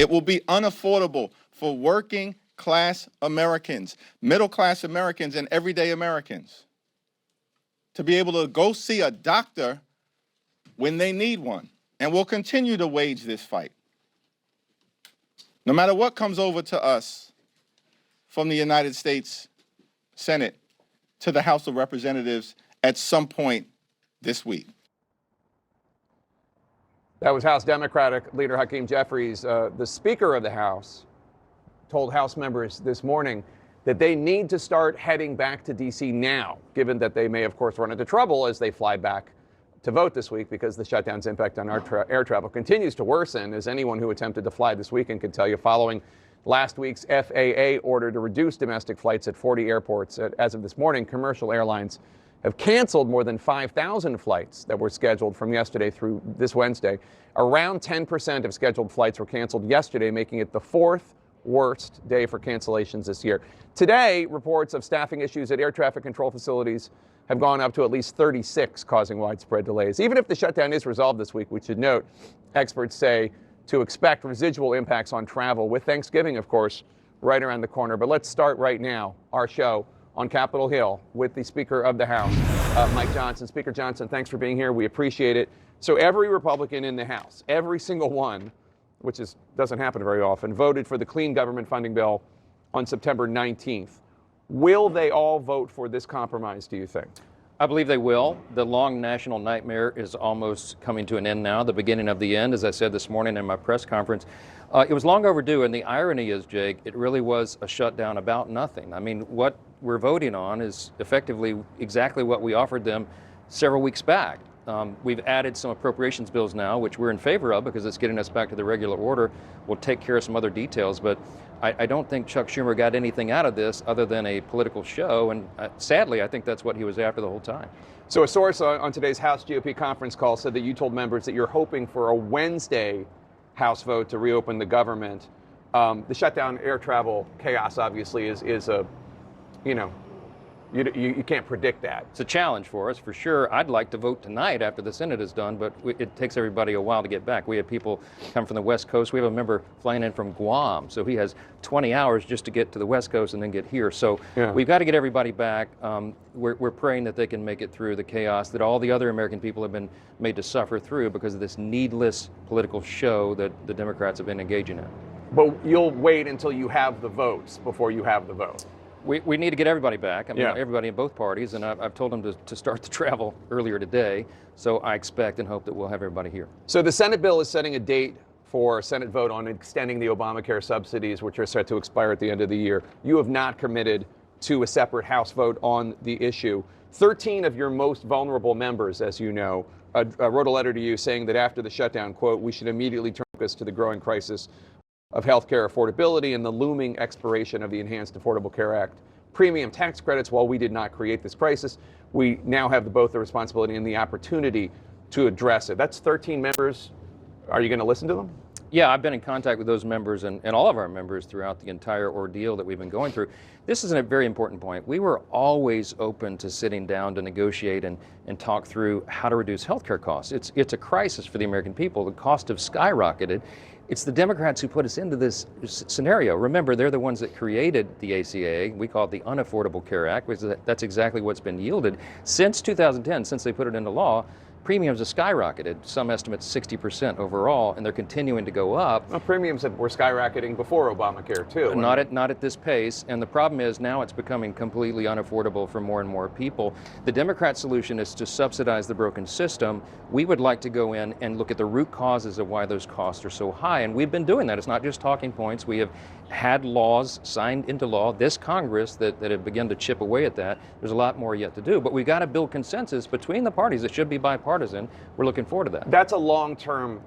It will be unaffordable for working class Americans, middle class Americans, and everyday Americans to be able to go see a doctor when they need one. And we'll continue to wage this fight. No matter what comes over to us from the United States Senate to the House of Representatives at some point this week. That was House Democratic Leader Hakeem Jeffries. The Speaker of the House told House members this morning that they need to start heading back to D.C. now, given that they may, of course, run into trouble as they fly back to vote this week because the shutdown's impact on our air travel continues to worsen, as anyone who attempted to fly this weekend can tell you, following last week's FAA order to reduce domestic flights at 40 airports. As of this morning, commercial airlines have canceled more than 5,000 flights that were scheduled from yesterday through this Wednesday. Around 10% of scheduled flights were canceled yesterday, making it the fourth worst day for cancellations this year. Today, reports of staffing issues at air traffic control facilities have gone up to at least 36, causing widespread delays. Even if the shutdown is resolved this week, we should note, experts say to expect residual impacts on travel, with Thanksgiving, of course, right around the corner. But let's start right now, our show on Capitol Hill with the Speaker of the House, Mike Johnson. Speaker Johnson, thanks for being here. We appreciate it. So every Republican in the House, every single one, which doesn't happen very often, voted for the clean government funding bill on September 19th. Will they all vote for this compromise, do you think? I believe they will. The long national nightmare is almost coming to an end now, the beginning of the end, as I said this morning in my press conference. It was long overdue, and the irony is, Jake, it really was a shutdown about nothing. I mean, what we're voting on is effectively exactly what we offered them several weeks back. We've added some appropriations bills now, which we're in favor of because it's getting us back to the regular order. We'll take care of some other details, but I don't think Chuck Schumer got anything out of this other than a political show, and sadly, I think that's what he was after the whole time. So a source on today's House GOP conference call said that you told members that you're hoping for a Wednesday House vote to reopen the government. The shutdown, air travel chaos, obviously, is a, you can't predict that. It's a challenge for us, for sure. I'd like to vote tonight after the Senate is done, but it takes everybody a while to get back. We have people come from the West Coast. We have a member flying in from Guam, so he has 20 hours just to get to the West Coast and then get here. So we've got to get everybody back. We're praying that they can make it through the chaos that all the other American people have been made to suffer through because of this needless political show that the Democrats have been engaging in. But you'll wait until you have the votes before you have the vote. We need to get everybody back. I mean, everybody in both parties, and I've told them to start the travel earlier today. So I expect and hope that we'll have everybody here. So the Senate bill is setting a date for a Senate vote on extending the Obamacare subsidies, which are set to expire at the end of the year. You have not committed to a separate House vote on the issue. 13 of your most vulnerable members, as you know, wrote a letter to you saying that after the shutdown, quote, we should immediately turn focus to the growing crisis of healthcare affordability and the looming expiration of the Enhanced Affordable Care Act premium tax credits. While we did not create this crisis, we now have both the responsibility and the opportunity to address it. That's 13 members. Are you going to listen to them? Yeah, I've been in contact with those members and all of our members throughout the entire ordeal that we've been going through. This is a very important point. We were always open to sitting down to negotiate and talk through how to reduce healthcare costs. It's a crisis for the American people. The cost have skyrocketed. It's the Democrats who put us into this scenario. Remember, they're the ones that created the ACA. We call it the Unaffordable Care Act, which that's exactly what's been yielded. Since 2010, since they put it into law, premiums have skyrocketed. Some estimates 60% overall, and they're continuing to go up. Well, premiums were skyrocketing before Obamacare, too. Not at this pace, and the problem is now it's becoming completely unaffordable for more and more people. The Democrat solution is to subsidize the broken system. We would like to go in and look at the root causes of why those costs are so high, and we've been doing that. It's not just talking points. We have had laws signed into law, this Congress, that have begun to chip away at that. There's a lot more yet to do, but we've got to build consensus between the parties. It should be bipartisan. We're looking forward to that. That's a long-term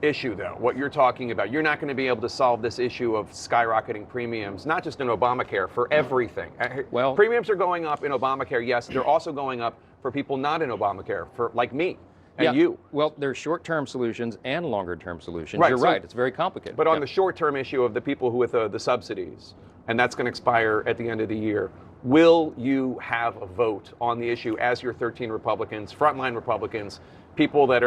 issue, though, what you're talking about. You're not going to be able to solve this issue of skyrocketing premiums, not just in Obamacare, for everything. Well, premiums are going up in Obamacare, yes. They're also going up for people not in Obamacare, for like me. And you. Well, there's short-term solutions and longer-term solutions. Right, You're right. It's very complicated. But on the short-term issue of the people who with the subsidies, and that's going to expire at the end of the year, will you have a vote on the issue as your 13 Republicans, frontline Republicans, people that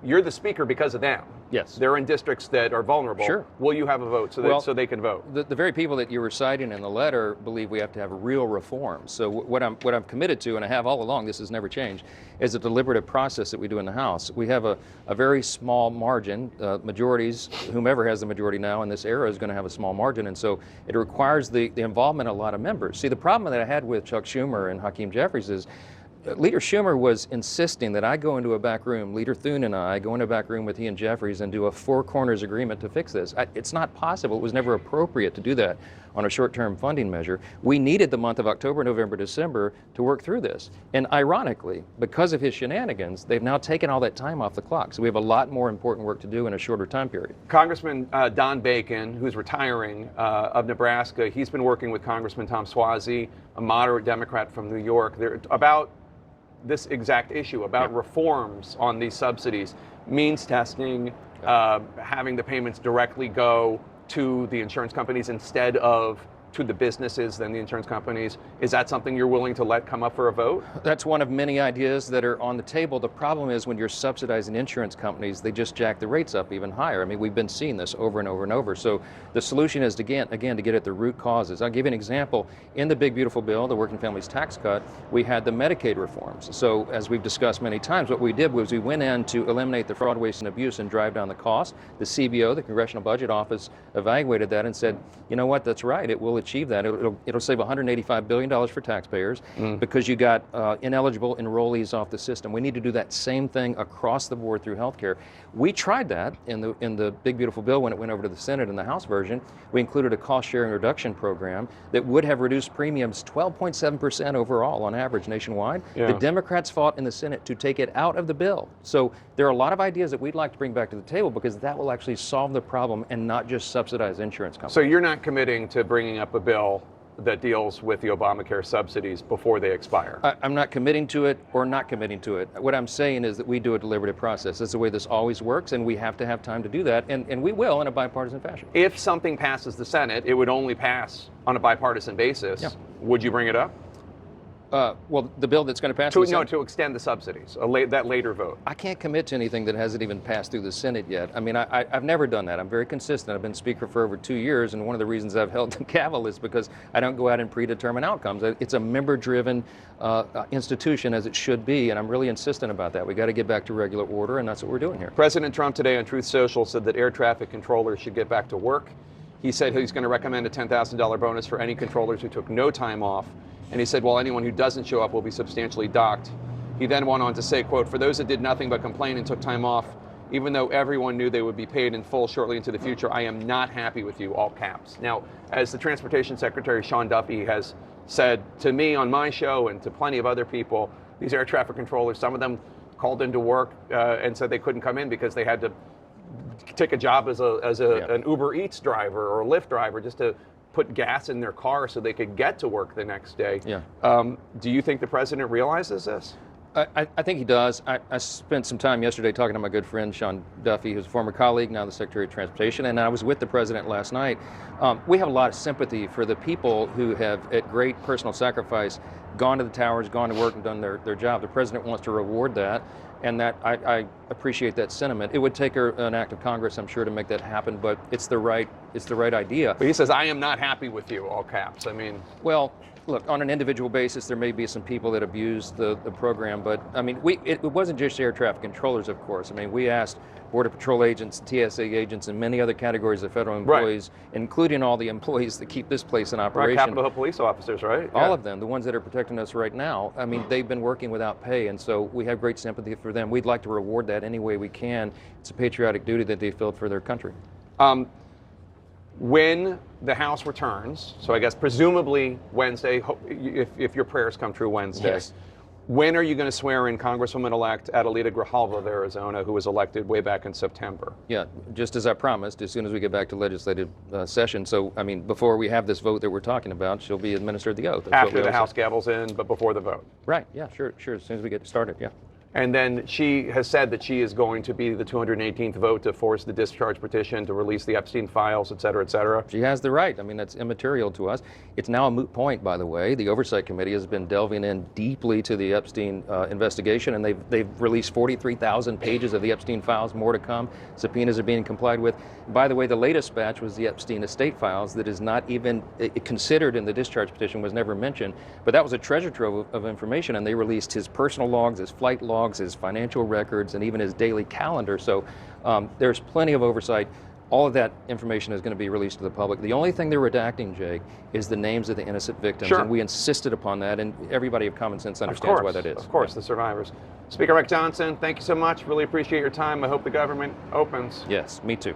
you're the speaker because of them. Yes. They're in districts that are vulnerable. Sure. Will you have a vote so that Well, so they can vote? The very people that you were citing in the letter believe we have to have real reforms. So what I'm committed to, and I have all along, this has never changed, is a deliberative process that we do in the House. We have a very small margin. Majorities, whomever has the majority now in this era is going to have a small margin, and so it requires the involvement of a lot of members. See, the problem that I had with Chuck Schumer and Hakeem Jeffries is Leader Schumer was insisting that I go into a back room, Leader Thune and I go into a back room with he and Jeffries and do a four corners agreement to fix this. It's not possible. It was never appropriate to do that on a short-term funding measure. We needed the month of October, November, December to work through this. And ironically, because of his shenanigans, they've now taken all that time off the clock. So we have a lot more important work to do in a shorter time period. Congressman Don Bacon, who's retiring of Nebraska, he's been working with Congressman Tom Suozzi, a moderate Democrat from New York, about this exact issue, about reforms on these subsidies, means testing, having the payments directly go to the insurance companies instead of to the businesses than the insurance companies. Is that something you're willing to let come up for a vote? That's one of many ideas that are on the table. The problem is when you're subsidizing insurance companies, they just jack the rates up even higher. I mean, we've been seeing this over and over and over. So the solution is, to again, to get at the root causes. I'll give you an example. In the big, beautiful bill, the Working Families Tax Cut, we had the Medicaid reforms. So as we've discussed many times, what we did was we went in to eliminate the fraud, waste, and abuse and drive down the cost. The CBO, the Congressional Budget Office, evaluated that and said, you know what, that's right, it will achieve that. It'll save $185 billion for taxpayers because you got ineligible enrollees off the system. We need to do that same thing across the board through healthcare. We tried that in the big beautiful bill when it went over to the Senate in the House version. We included a cost sharing reduction program that would have reduced premiums 12.7% overall on average nationwide. Yeah. The Democrats fought in the Senate to take it out of the bill. So there are a lot of ideas that we'd like to bring back to the table because that will actually solve the problem and not just subsidize insurance companies. So you're not committing to bringing up a bill that deals with the Obamacare subsidies before they expire? I'm not committing to it or not committing to it. What I'm saying is that we do a deliberative process. That's the way this always works, and we have to have time to do that, and we will in a bipartisan fashion. If something passes the Senate, it would only pass on a bipartisan basis. Yeah. Would you bring it up? Well, the bill that's going to pass the Senate, To extend the subsidies, that later vote. I can't commit to anything that hasn't even passed through the Senate yet. I mean, I've never done that. I'm very consistent. I've been Speaker for over 2 years, and one of the reasons I've held the gavel is because I don't go out and predetermine outcomes. It's a member-driven institution, as it should be, and I'm really insistent about that. We got to get back to regular order, and that's what we're doing here. President Trump today on Truth Social said that air traffic controllers should get back to work. He said he's going to recommend a $10,000 bonus for any controllers who took no time off. And he said, well, anyone who doesn't show up will be substantially docked. He then went on to say, quote, for those that did nothing but complain and took time off, even though everyone knew they would be paid in full shortly into the future, I am not happy with you, all caps. Now, as the Transportation Secretary, Sean Duffy, has said to me on my show and to plenty of other people, these air traffic controllers, some of them called into work and said they couldn't come in because they had to take a job as an Uber Eats driver or a Lyft driver just to put gas in their car so they could get to work the next day. Yeah. Do you think the president realizes this? I think he does. I spent some time yesterday talking to my good friend Sean Duffy, who's a former colleague, now the Secretary of Transportation, and I was with the president last night. We have a lot of sympathy for the people who have, at great personal sacrifice, gone to the towers, gone to work, and done their job. The president wants to reward that, and that I appreciate that sentiment. It would take an act of Congress, I'm sure, to make that happen, but it's the right idea. But he says, I am not happy with you, all caps. I mean, well, look, on an individual basis, there may be some people that abuse the program, but I mean, it wasn't just air traffic controllers, of course. I mean, we asked Border Patrol agents, TSA agents, and many other categories of federal employees, including all the employees that keep this place in operation. Capitol Hill police officers, right? All of them, the ones that are protecting us right now. I mean, they've been working without pay, and so we have great sympathy for them. We'd like to reward that any way we can. It's a patriotic duty that they filled for their country. When the House returns, so I guess presumably Wednesday, if your prayers come true Wednesday, Yes. When are you going to swear in Congresswoman-elect Adelita Grijalva of Arizona, who was elected way back in September? Yeah, just as I promised, as soon as we get back to legislative session. So, I mean, before we have this vote that we're talking about, she'll be administered the oath. That's what After we the always House say. gavels in, but before the vote. Right, yeah, sure, as soon as we get started, yeah. And then she has said that she is going to be the 218th vote to force the discharge petition, to release the Epstein files, et cetera, et cetera. She has the right. I mean, that's immaterial to us. It's now a moot point, by the way. The Oversight Committee has been delving in deeply to the Epstein investigation, and they've released 43,000 pages of the Epstein files, more to come. Subpoenas are being complied with. By the way, the latest batch was the Epstein estate files that is not even considered in the discharge petition, was never mentioned. But that was a treasure trove of information, and they released his personal logs, his flight logs, his financial records, and even his daily calendar. So there's plenty of oversight. All of that information is going to be released to the public. The only thing they're redacting, Jake, is the names of the innocent victims. Sure. And we insisted upon that, and everybody of common sense understands why that is. Of course, the survivors. Speaker Rick Johnson, thank you so much. Really appreciate your time. I hope the government opens. Yes, me too.